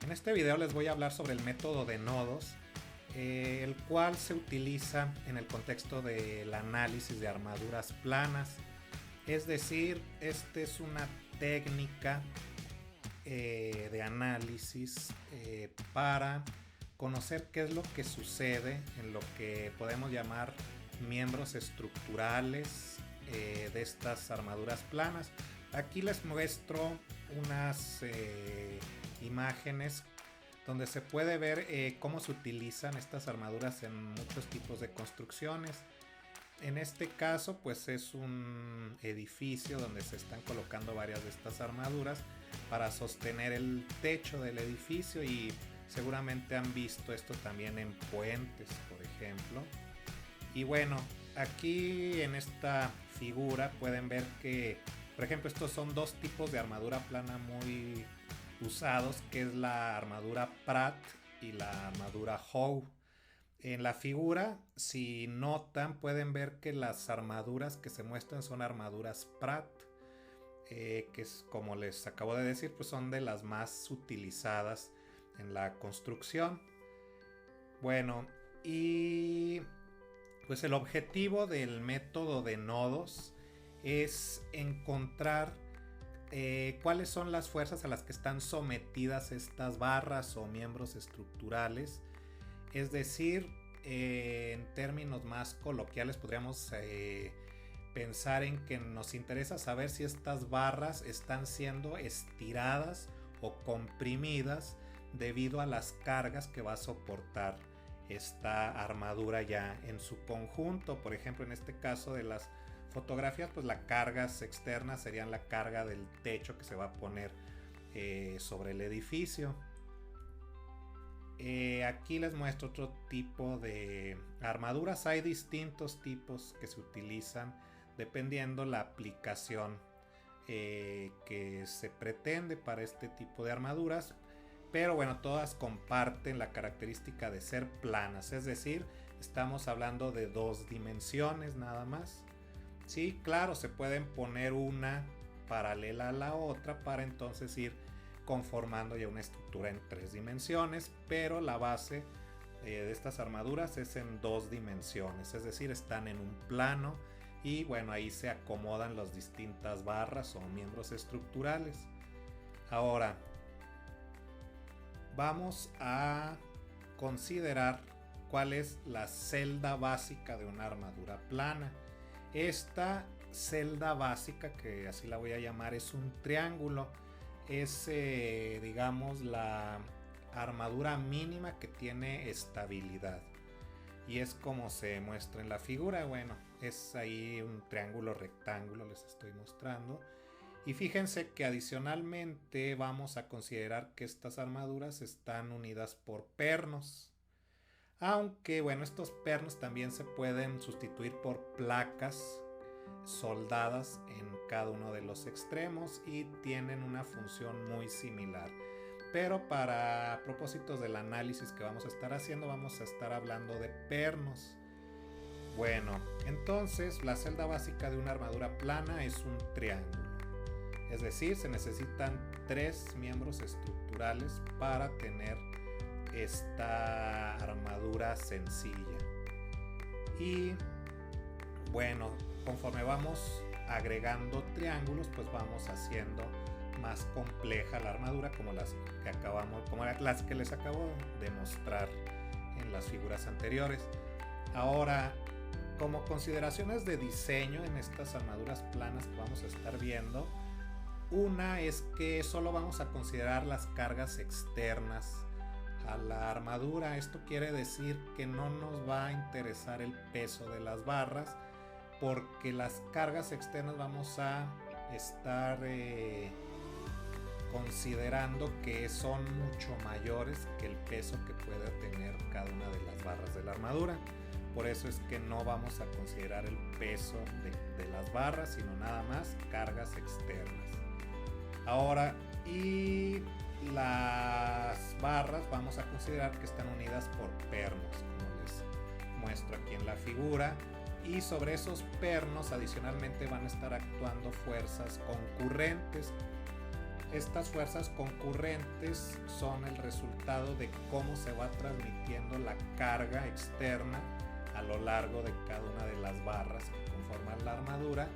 En este video les voy a hablar sobre el método de nodos, el cual se utiliza en el contexto del análisis de armaduras planas. Es decir, esta es una técnica de análisis para conocer qué es lo que sucede en lo que podemos llamar miembros estructurales de estas armaduras planas. Aquí les muestro unas imágenes donde se puede ver cómo se utilizan estas armaduras en muchos tipos de construcciones. En este caso pues es un edificio donde se están colocando varias de estas armaduras para sostener el techo del edificio, y seguramente han visto esto también en puentes, por ejemplo. Y bueno, aquí en esta figura pueden ver que, por ejemplo, estos son dos tipos de armadura plana muy usados, que es la armadura Pratt y la armadura Howe. En la figura, si notan, pueden ver que las armaduras que se muestran son armaduras Pratt, que es, como les acabo de decir, pues son de las más utilizadas en la construcción. Bueno, y pues el objetivo del método de nodos es encontrar cuáles son las fuerzas a las que están sometidas estas barras o miembros estructurales. Es decir, en términos más coloquiales podríamos pensar en que nos interesa saber si estas barras están siendo estiradas o comprimidas debido a las cargas que va a soportar esta armadura ya en su conjunto. Por ejemplo, en este caso de las fotografías, pues las cargas externas serían la carga del techo que se va a poner sobre el edificio. Aquí les muestro otro tipo de armaduras. Hay distintos tipos que se utilizan dependiendo la aplicación que se pretende para este tipo de armaduras. Pero bueno, todas comparten la característica de ser planas, es decir, estamos hablando de dos dimensiones nada más. Sí, claro, se pueden poner una paralela a la otra para entonces ir conformando ya una estructura en tres dimensiones, pero la base de estas armaduras es en dos dimensiones, es decir, están en un plano y bueno, ahí se acomodan las distintas barras o miembros estructurales. Ahora, vamos a considerar cuál es la celda básica de una armadura plana. Esta celda básica, que así la voy a llamar, es un triángulo. Es, digamos, la armadura mínima que tiene estabilidad. Y es como se muestra en la figura. Bueno, es ahí un triángulo rectángulo, les estoy mostrando. Y fíjense que adicionalmente vamos a considerar que estas armaduras están unidas por pernos. Aunque bueno, estos pernos también se pueden sustituir por placas soldadas en cada uno de los extremos y tienen una función muy similar. Pero para propósitos del análisis que vamos a estar haciendo, vamos a estar hablando de pernos. Bueno, entonces la celda básica de una armadura plana es un triángulo. Es decir, se necesitan tres miembros estructurales para tener esta armadura sencilla. Y bueno, conforme vamos agregando triángulos, pues vamos haciendo más compleja la armadura, como las que les acabo de mostrar en las figuras anteriores. Ahora, como consideraciones de diseño en estas armaduras planas que vamos a estar viendo, una es que solo vamos a considerar las cargas externas a la armadura. Esto quiere decir que no nos va a interesar el peso de las barras, porque las cargas externas vamos a estar considerando que son mucho mayores que el peso que puede tener cada una de las barras de la armadura. Por eso es que no vamos a considerar el peso de las barras, sino nada más cargas externas. Ahora, y las barras vamos a considerar que están unidas por pernos, como les muestro aquí en la figura. Y sobre esos pernos adicionalmente van a estar actuando fuerzas concurrentes. Estas fuerzas concurrentes son el resultado de cómo se va transmitiendo la carga externa a lo largo de cada una de las barras que conforman la armadura,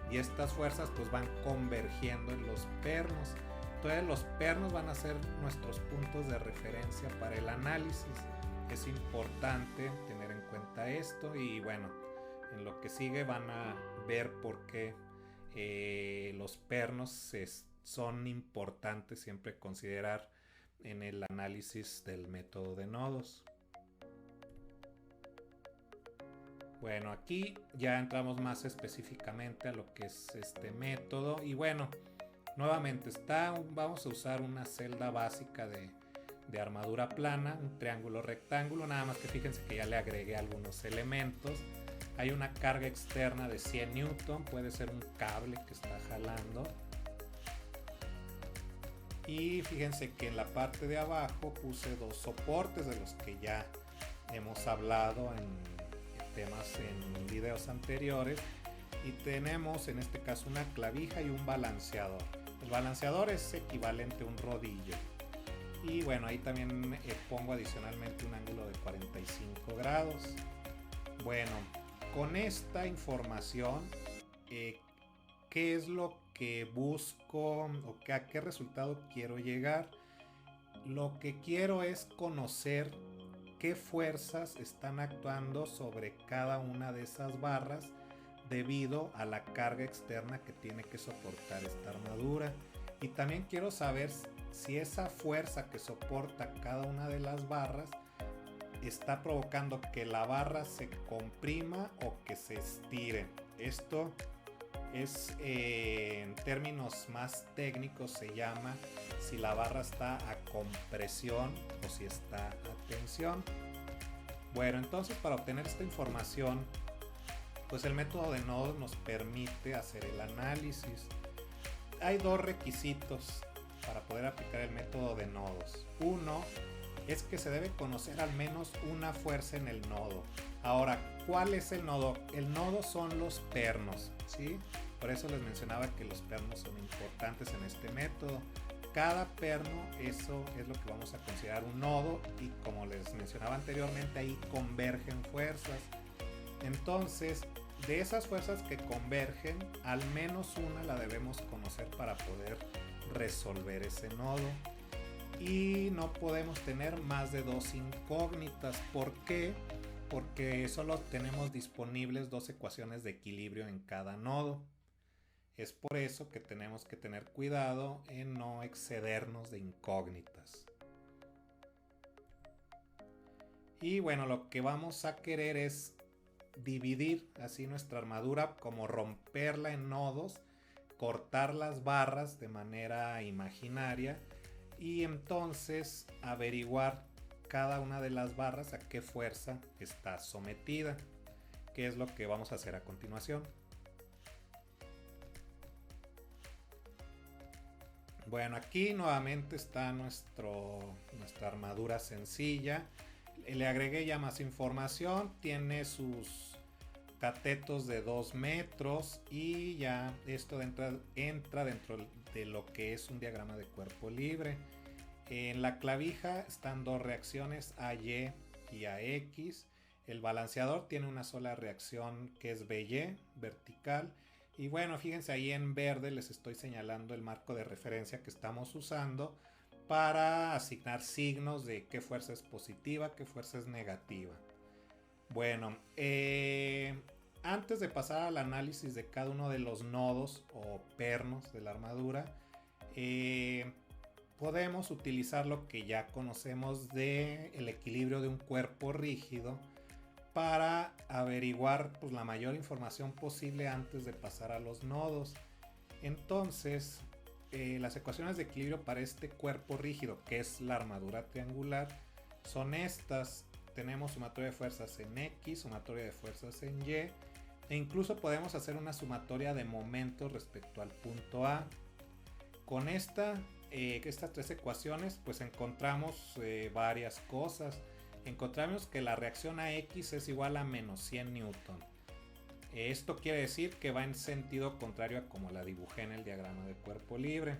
y estas fuerzas pues van convergiendo en los pernos. Entonces los pernos van a ser nuestros puntos de referencia para el análisis. Es importante tener en cuenta esto, y bueno, en lo que sigue van a ver por qué los pernos son importantes siempre considerar en el análisis del método de nodos. Bueno, aquí ya entramos más específicamente a lo que es este método, y bueno, nuevamente vamos a usar una celda básica de armadura plana, un triángulo rectángulo, nada más que fíjense que ya le agregué algunos elementos. Hay una carga externa de 100 Newton, puede ser un cable que está jalando. Y fíjense que en la parte de abajo puse dos soportes de los que ya hemos hablado en temas en videos anteriores, y tenemos en este caso una clavija y un balanceador. El balanceador es equivalente a un rodillo, y bueno, ahí también pongo adicionalmente un ángulo de 45 grados. Bueno, con esta información, ¿qué es lo que busco o a qué resultado quiero llegar? Lo que quiero es conocer qué fuerzas están actuando sobre cada una de esas barras debido a la carga externa que tiene que soportar esta armadura, y también quiero saber si esa fuerza que soporta cada una de las barras está provocando que la barra se comprima o que se estire. Esto es en términos más técnicos se llama si la barra está a compresión o si está a tensión. Bueno, entonces para obtener esta información, pues el método de nodos nos permite hacer el análisis. Hay dos requisitos para poder aplicar el método de nodos. Uno es que se debe conocer al menos una fuerza en el nodo. Ahora, ¿cuál es el nodo? El nodo son los pernos, ¿sí? Por eso les mencionaba que los pernos son importantes en este método. Cada perno, eso es lo que vamos a considerar un nodo, y como les mencionaba anteriormente, ahí convergen fuerzas. Entonces, de esas fuerzas que convergen, al menos una la debemos conocer para poder resolver ese nodo. Y no podemos tener más de dos incógnitas. ¿Por qué? Porque solo tenemos disponibles dos ecuaciones de equilibrio en cada nodo. Es por eso que tenemos que tener cuidado en no excedernos de incógnitas. Y bueno, lo que vamos a querer es dividir así nuestra armadura, como romperla en nodos, cortar las barras de manera imaginaria, y entonces averiguar cada una de las barras a qué fuerza está sometida, que es lo que vamos a hacer a continuación. Bueno, aquí nuevamente está nuestra armadura sencilla. Le agregué ya más información, tiene sus catetos de 2 metros, y ya esto entra dentro de lo que es un diagrama de cuerpo libre. En la clavija están dos reacciones, AY y AX. El balanceador tiene una sola reacción que es BY, vertical. Y bueno, fíjense ahí en verde les estoy señalando el marco de referencia que estamos usando para asignar signos de qué fuerza es positiva, qué fuerza es negativa. Bueno, antes de pasar al análisis de cada uno de los nodos o pernos de la armadura, podemos utilizar lo que ya conocemos del equilibrio de un cuerpo rígido para averiguar pues, la mayor información posible antes de pasar a los nodos. Entonces, las ecuaciones de equilibrio para este cuerpo rígido, que es la armadura triangular, son estas. Tenemos sumatoria de fuerzas en X, sumatoria de fuerzas en Y, e incluso podemos hacer una sumatoria de momentos respecto al punto A. Con estas tres ecuaciones pues encontramos varias cosas. Encontramos que la reacción a X es igual a menos 100 Newton. Esto quiere decir que va en sentido contrario a como la dibujé en el diagrama de cuerpo libre.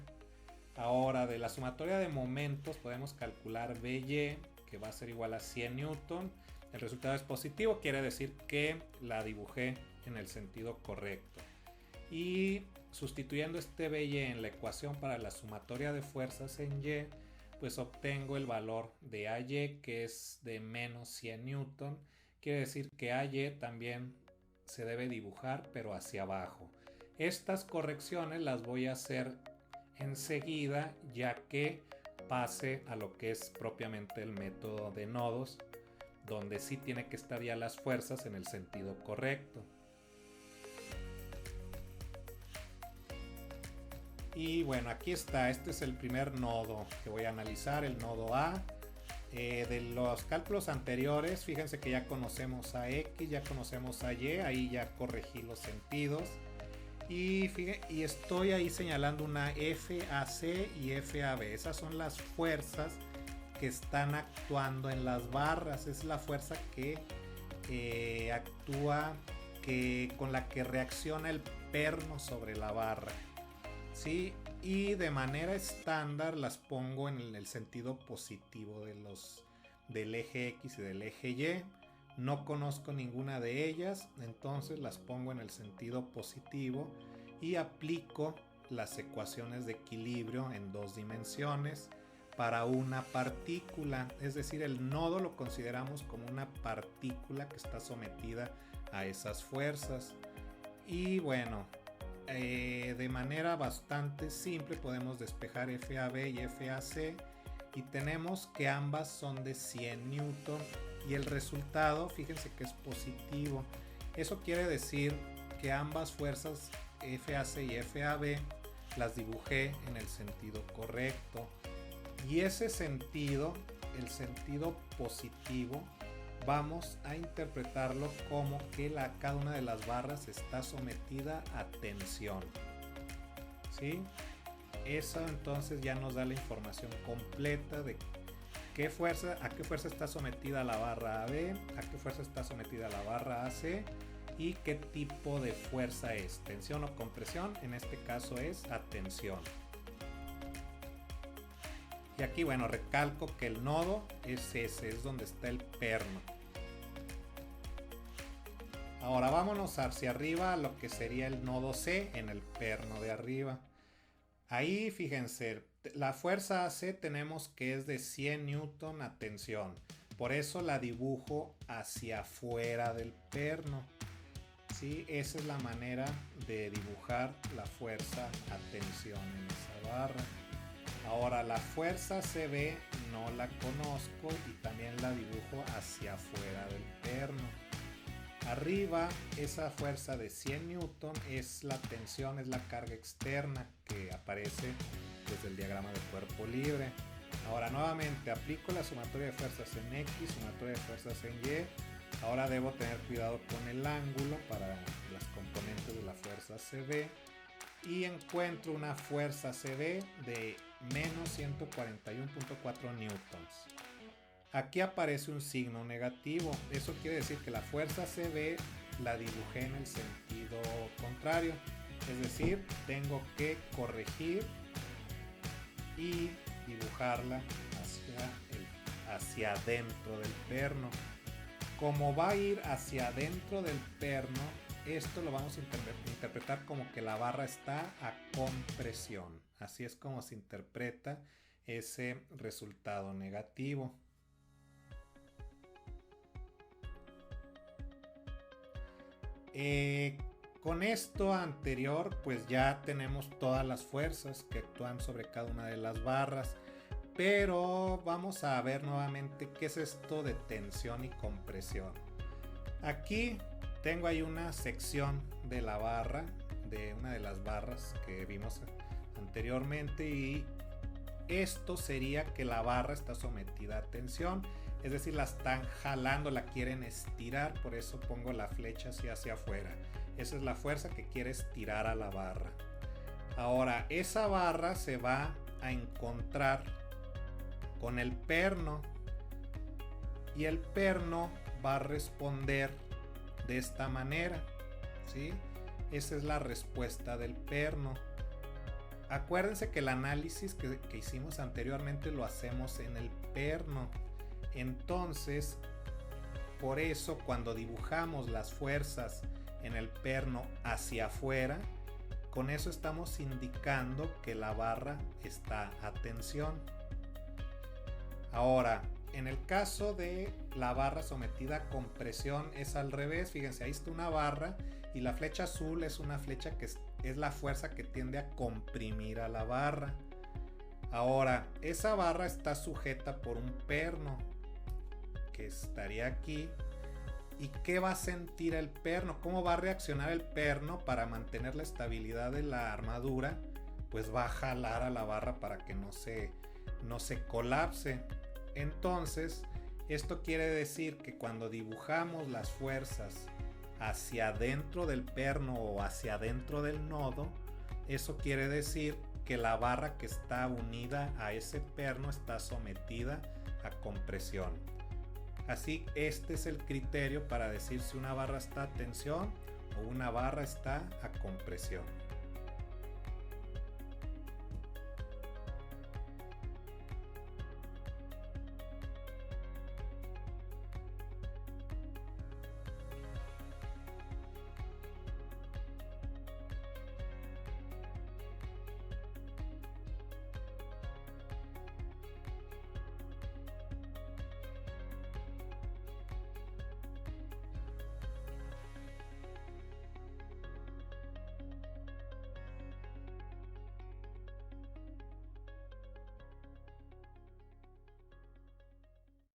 Ahora, de la sumatoria de momentos podemos calcular By, que va a ser igual a 100 newton. El resultado es positivo, quiere decir que la dibujé en el sentido correcto. Y sustituyendo este By en la ecuación para la sumatoria de fuerzas en Y, pues obtengo el valor de Ay, que es de menos 100 newton. Quiere decir que Ay también se debe dibujar, pero hacia abajo. Estas correcciones las voy a hacer enseguida, ya que pase a lo que es propiamente el método de nodos, donde sí tiene que estar ya las fuerzas en el sentido correcto. Y bueno, aquí está, este es el primer nodo que voy a analizar, el nodo A. De los cálculos anteriores, fíjense que ya conocemos a X, ya conocemos a Y, ahí ya corregí los sentidos. Y estoy ahí señalando una FAC y FAB. Esas son las fuerzas que están actuando en las barras. Es la fuerza que actúa, con la que reacciona el perno sobre la barra. ¿Sí? Y de manera estándar las pongo en el sentido positivo del eje X y del eje Y. No conozco ninguna de ellas, entonces las pongo en el sentido positivo y aplico las ecuaciones de equilibrio en 2 dimensiones para una partícula. Es decir, el nodo lo consideramos como una partícula que está sometida a esas fuerzas. Y bueno, de manera bastante simple podemos despejar FAB y FAC y tenemos que ambas son de 100 newton y el resultado, fíjense que es positivo. Eso quiere decir que ambas fuerzas FAC y FAB las dibujé en el sentido correcto, y ese sentido, el sentido positivo, vamos a interpretarlo como que cada una de las barras está sometida a tensión. ¿Sí? Eso entonces ya nos da la información completa de a qué fuerza está sometida la barra AB, a qué fuerza está sometida la barra AC y qué tipo de fuerza es, tensión o compresión. En este caso es a tensión. Y aquí, bueno, recalco que el nodo es ese, es donde está el perno. Ahora vámonos hacia arriba a lo que sería el nodo C en el perno de arriba. Ahí fíjense, la fuerza AC tenemos que es de 100 newton a tensión. Por eso la dibujo hacia afuera del perno. ¿Sí? Esa es la manera de dibujar la fuerza a tensión en esa barra. Ahora la fuerza CB no la conozco y también la dibujo hacia afuera del perno. Arriba, esa fuerza de 100 newton es la tensión, es la carga externa que aparece desde el diagrama de cuerpo libre. Ahora nuevamente aplico la sumatoria de fuerzas en X, sumatoria de fuerzas en Y. Ahora debo tener cuidado con el ángulo para las componentes de la fuerza CB y encuentro una fuerza CB de menos 141.4 newtons. Aquí aparece un signo negativo. Eso quiere decir que la fuerza CB la dibujé en el sentido contrario. Es decir, tengo que corregir y dibujarla hacia adentro del perno. Como va a ir hacia adentro del perno, esto lo vamos a interpretar como que la barra está a compresión. Así es como se interpreta ese resultado negativo. Con esto anterior, pues ya tenemos todas las fuerzas que actúan sobre cada una de las barras, pero vamos a ver nuevamente qué es esto de tensión y compresión. Aquí tengo ahí una sección de la barra, de una de las barras que vimos anteriormente, y esto sería que la barra está sometida a tensión. Es decir, la están jalando, la quieren estirar, por eso pongo la flecha hacia afuera. Esa es la fuerza que quiere estirar a la barra. Ahora, esa barra se va a encontrar con el perno y el perno va a responder de esta manera, ¿sí? Esa es la respuesta del perno. Acuérdense que el análisis que hicimos anteriormente lo hacemos en el perno. Entonces, por eso cuando dibujamos las fuerzas en el perno hacia afuera, con eso estamos indicando que la barra está a tensión. Ahora, en el caso de la barra sometida a compresión es al revés. Fíjense, ahí está una barra y la flecha azul es una flecha que es la fuerza que tiende a comprimir a la barra. Ahora, esa barra está sujeta por un perno que estaría aquí. ¿Y qué va a sentir el perno? ¿Cómo va a reaccionar el perno para mantener la estabilidad de la armadura? Pues va a jalar a la barra para que no se colapse. Entonces, esto quiere decir que cuando dibujamos las fuerzas hacia adentro del perno o hacia adentro del nodo, eso quiere decir que la barra que está unida a ese perno está sometida a compresión. Así, este es el criterio para decir si una barra está a tensión o una barra está a compresión.